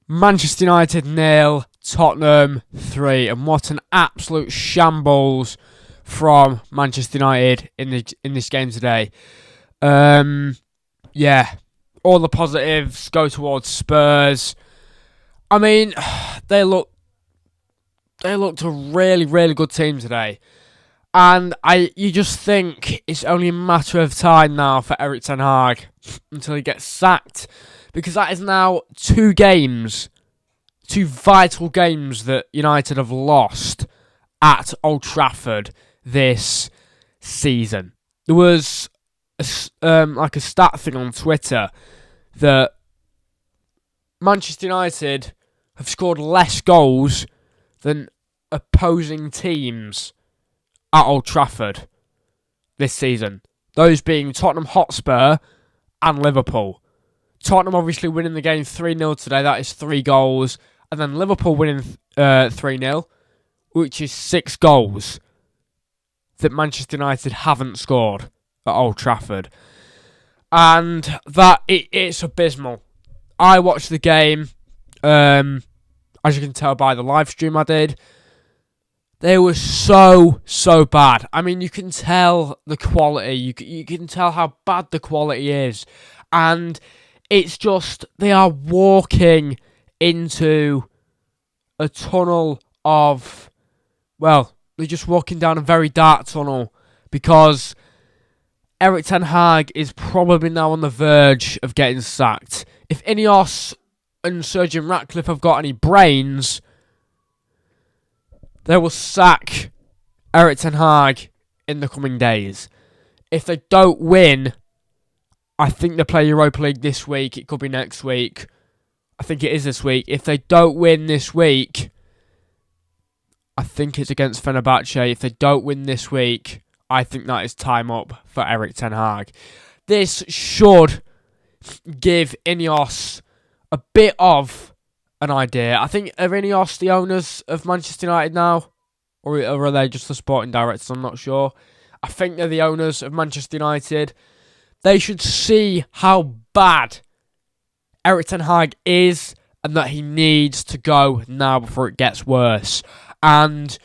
Manchester United 0, Tottenham 3, and what an absolute shambles from Manchester United in this game today. Yeah, all the positives go towards Spurs. I mean, they looked a really, really good team today. And you just think it's only a matter of time now for Erik Ten Hag until he gets sacked. Because that is now two vital games that United have lost at Old Trafford this season. There was a stat thing on Twitter that Manchester United have scored less goals than opposing teams at Old Trafford this season. Those being Tottenham Hotspur and Liverpool. Tottenham obviously winning the game 3-0 today. That is 3 goals. And then Liverpool winning 3-0, which is 6 goals that Manchester United haven't scored at Old Trafford. And it's abysmal. I watched the game, as you can tell by the live stream I did. They were so bad. I mean, you can tell the quality. You can tell how bad the quality is. And it's just, they are walking into a tunnel of, well, they're just walking down a very dark tunnel because Erik Ten Hag is probably now on the verge of getting sacked. If Ineos and Sir Jim Ratcliffe have got any brains, they will sack Erik Ten Hag in the coming days. If they don't win, I think they play Europa League this week. It could be next week. I think it is this week. If they don't win this week, I think it's against Fenerbahce. If they don't win this week, I think that is time up for Erik Ten Hag. This should give Ineos a bit of an idea. I think, are Ineos the owners of Manchester United now? Or are they just the sporting directors? I'm not sure. I think they're the owners of Manchester United. They should see how bad Erik Ten Hag is and that he needs to go now before it gets worse. And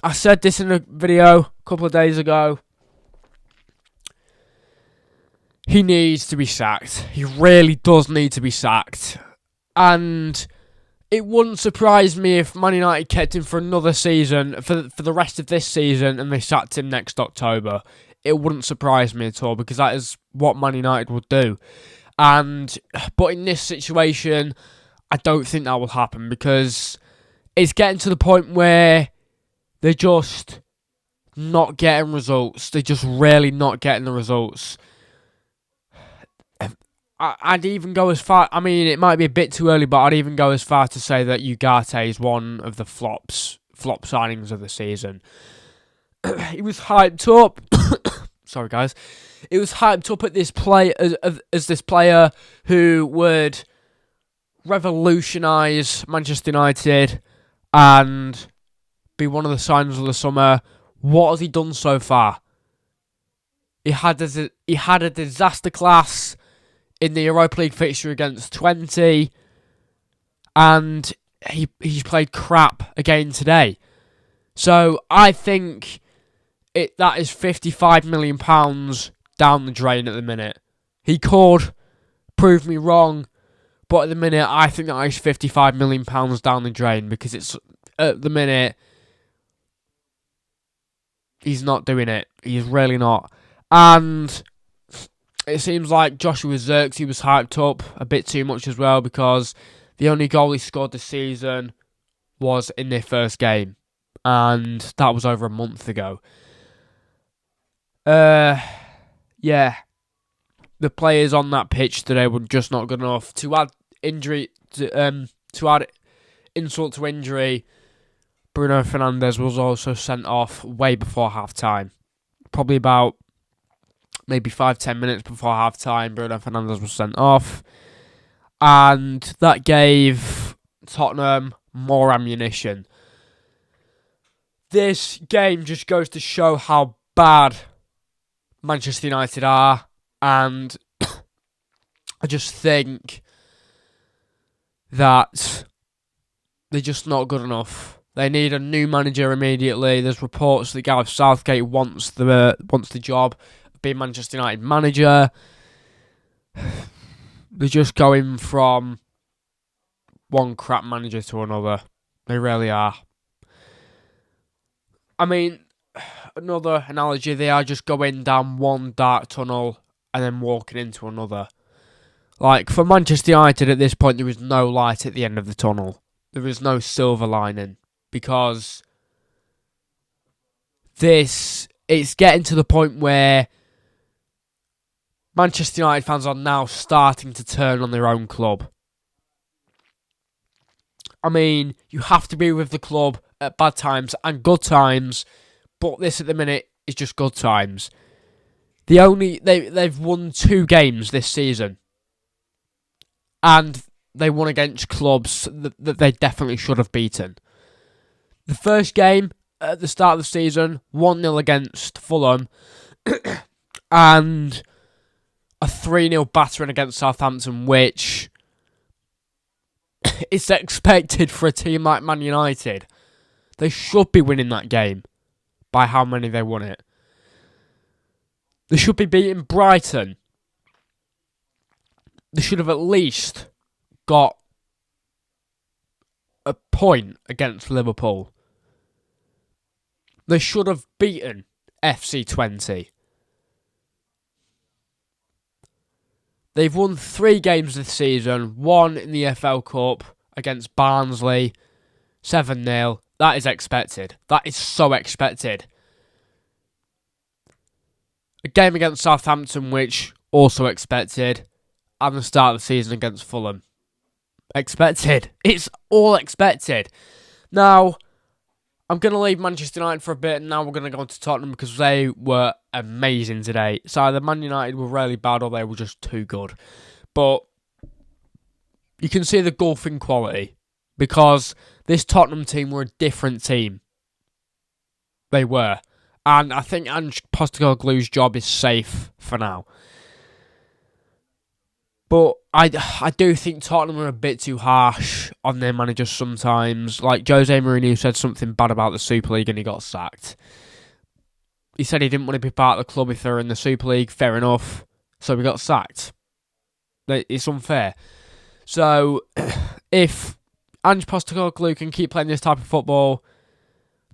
I said this in a video a couple of days ago. He needs to be sacked. He really does need to be sacked. And it wouldn't surprise me if Man United kept him for another season, for the rest of this season, and they sacked him next October. It wouldn't surprise me at all, because that is what Man United would do. But in this situation, I don't think that will happen, because it's getting to the point where they're just not getting results. They're just really not getting the results. I'd even go as far, I mean, it might be a bit too early, but I'd even go as far to say that Ugarte is one of the flop signings of the season. He was hyped up. Sorry, guys. It was hyped up at this play as this player who would revolutionise Manchester United and be one of the signings of the summer. What has he done so far? He had a disaster class in the Europa League fixture against 20, and he's played crap again today. So I think that is £55 million down the drain at the minute. He could prove me wrong, but at the minute I think that is £55 million down the drain, because it's at the minute he's not doing it. He's really not. And it seems like Joshua Zirkzee was hyped up a bit too much as well, because the only goal he scored this season was in their first game, and that was over a month ago. Yeah, the players on that pitch today were just not good enough. To add insult to injury, Bruno Fernandes was also sent off way before half-time. Probably about maybe 5-10 minutes before half-time, Bruno Fernandes was sent off. And that gave Tottenham more ammunition. This game just goes to show how bad Manchester United are. And I just think that they're just not good enough. They need a new manager immediately. There's reports that Gareth Southgate wants the job of being Manchester United manager. They're just going from one crap manager to another. They really are. I mean, another analogy, they are just going down one dark tunnel and then walking into another. Like, for Manchester United at this point, there is no light at the end of the tunnel. There is no silver lining. Because it's getting to the point where Manchester United fans are now starting to turn on their own club. I mean, you have to be with the club at bad times and good times, but this at the minute is just good times. They've won 2 games this season, and they won against clubs that they definitely should have beaten. The first game at the start of the season, 1-0 against Fulham, and a 3-0 battering against Southampton, which is expected for a team like Man United. They should be winning that game by how many they won it. They should be beating Brighton. They should have at least got a point against Liverpool. They should have beaten FC20. They've won 3 games this season. 1 in the FL Cup against Barnsley. 7-0. That is expected. That is so expected. A game against Southampton, which also expected. And the start of the season against Fulham. Expected. It's all expected. Now, I'm going to leave Manchester United for a bit, and now we're going to go on to Tottenham because they were amazing today. So either Man United were really bad or they were just too good. But you can see the gulf in quality because this Tottenham team were a different team. They were. And I think Ange Postecoglou's job is safe for now. But I do think Tottenham are a bit too harsh on their managers sometimes. Like, Jose Mourinho said something bad about the Super League and he got sacked. He said he didn't want to be part of the club if they were in the Super League. Fair enough. So he got sacked. It's unfair. So, if Ange Postecoglou can keep playing this type of football,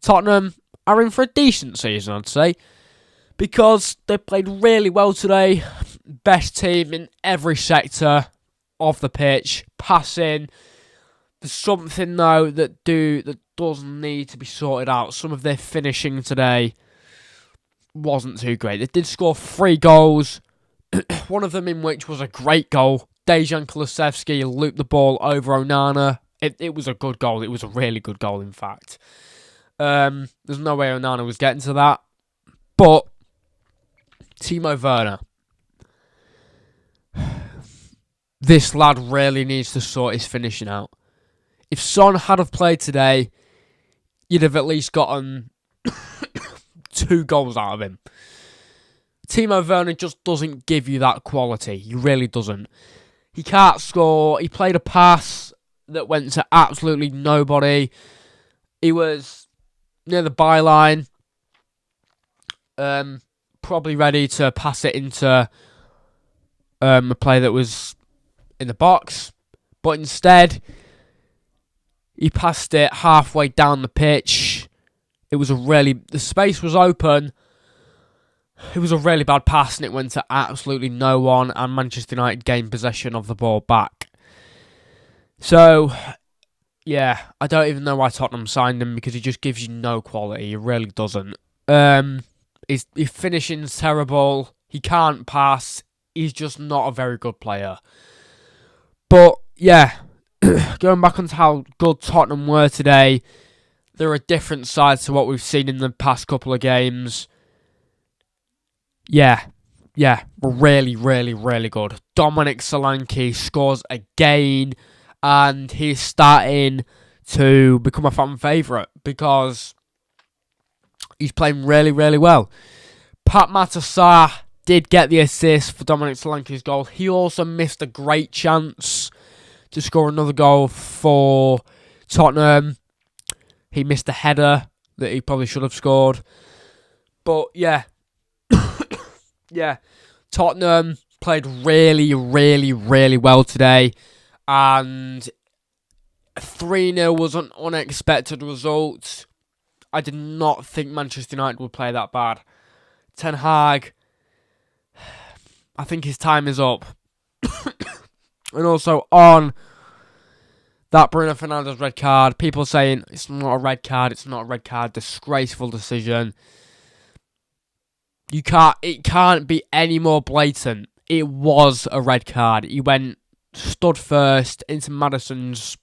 Tottenham are in for a decent season, I'd say. Because they played really well today. Best team in every sector of the pitch. Passing. There's something, though, that does need to be sorted out. Some of their finishing today wasn't too great. They did score 3 goals. One of them in which was a great goal. Dejan Kulusevski looped the ball over Onana. It was a good goal. It was a really good goal, in fact. There's no way Onana was getting to that. But Timo Werner. This lad really needs to sort his finishing out. If Son had have played today, you'd have at least gotten 2 goals out of him. Timo Werner just doesn't give you that quality. He really doesn't. He can't score. He played a pass that went to absolutely nobody. He was near the byline. Probably ready to pass it into a play that was in the box. But instead, he passed it halfway down the pitch. The space was open. It was a really bad pass and it went to absolutely no one, and Manchester United gained possession of the ball back. So, yeah, I don't even know why Tottenham signed him because he just gives you no quality. He really doesn't. His finishing's terrible. He can't pass. He's just not a very good player. But, yeah, going back onto how good Tottenham were today, they're a different side to what we've seen in the past couple of games. Yeah, really, really, really good. Dominic Solanke scores again, and he's starting to become a fan favourite because he's playing really, really well. Pat Matasar did get the assist for Dominic Solanke's goal. He also missed a great chance to score another goal for Tottenham. He missed a header that he probably should have scored. But yeah, yeah, Tottenham played really, really, really well today. And 3-0 was an unexpected result. I did not think Manchester United would play that bad. Ten Hag, I think his time is up. And also on that Bruno Fernandes red card, people saying it's not a red card, disgraceful decision. It can't be any more blatant. It was a red card. He stood first into Maddison's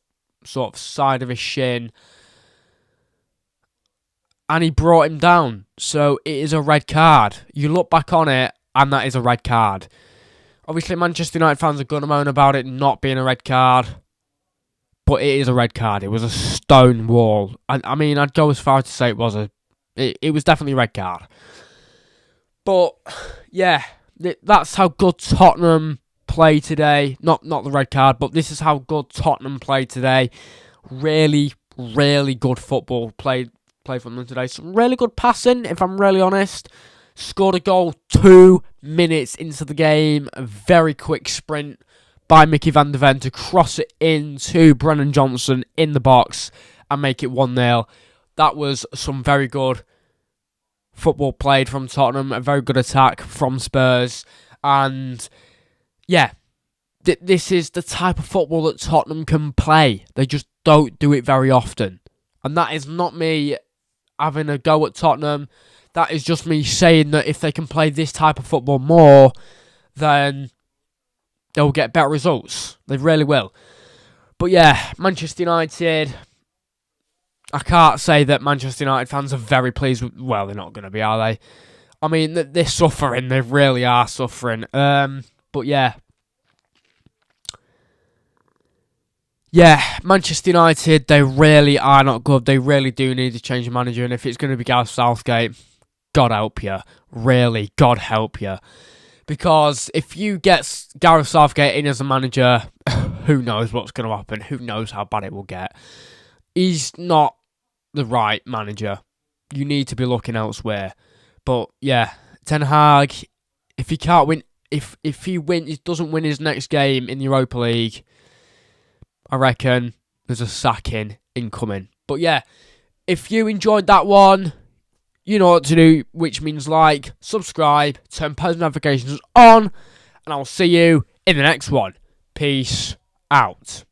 sort of side of his shin, and he brought him down. So it is a red card. You look back on it, and that is a red card. Obviously, Manchester United fans are going to moan about it not being a red card, but it is a red card. It was a stone wall. I mean, I'd go as far as to say it was definitely a red card. But yeah, that's how good Tottenham played today. Not the red card, but this is how good Tottenham played today. Really, really good football played from them today. Some really good passing, if I'm really honest. Scored a goal 2 minutes into the game. A very quick sprint by Mickey van der Ven to cross it into Brennan Johnson in the box and make it 1-0. That was some very good football played from Tottenham. A very good attack from Spurs. And yeah, this is the type of football that Tottenham can play. They just don't do it very often. And that is not me having a go at Tottenham. That is just me saying that if they can play this type of football more, then they'll get better results. They really will. But yeah, Manchester United, I can't say that Manchester United fans are very pleased with... Well, they're not going to be, are they? I mean, they're suffering. They really are suffering. But yeah. Yeah, Manchester United, they really are not good. They really do need to change the manager. And if it's going to be Gareth Southgate, God help you. Really, God help you. Because if you get Gareth Southgate in as a manager, who knows what's going to happen? Who knows how bad it will get? He's not the right manager. You need to be looking elsewhere. But yeah, Ten Hag, if he can't win, if he doesn't win his next game in the Europa League, I reckon there's a sacking incoming. But yeah, if you enjoyed that one, you know what to do, which means like, subscribe, turn post notifications on, and I'll see you in the next one. Peace out.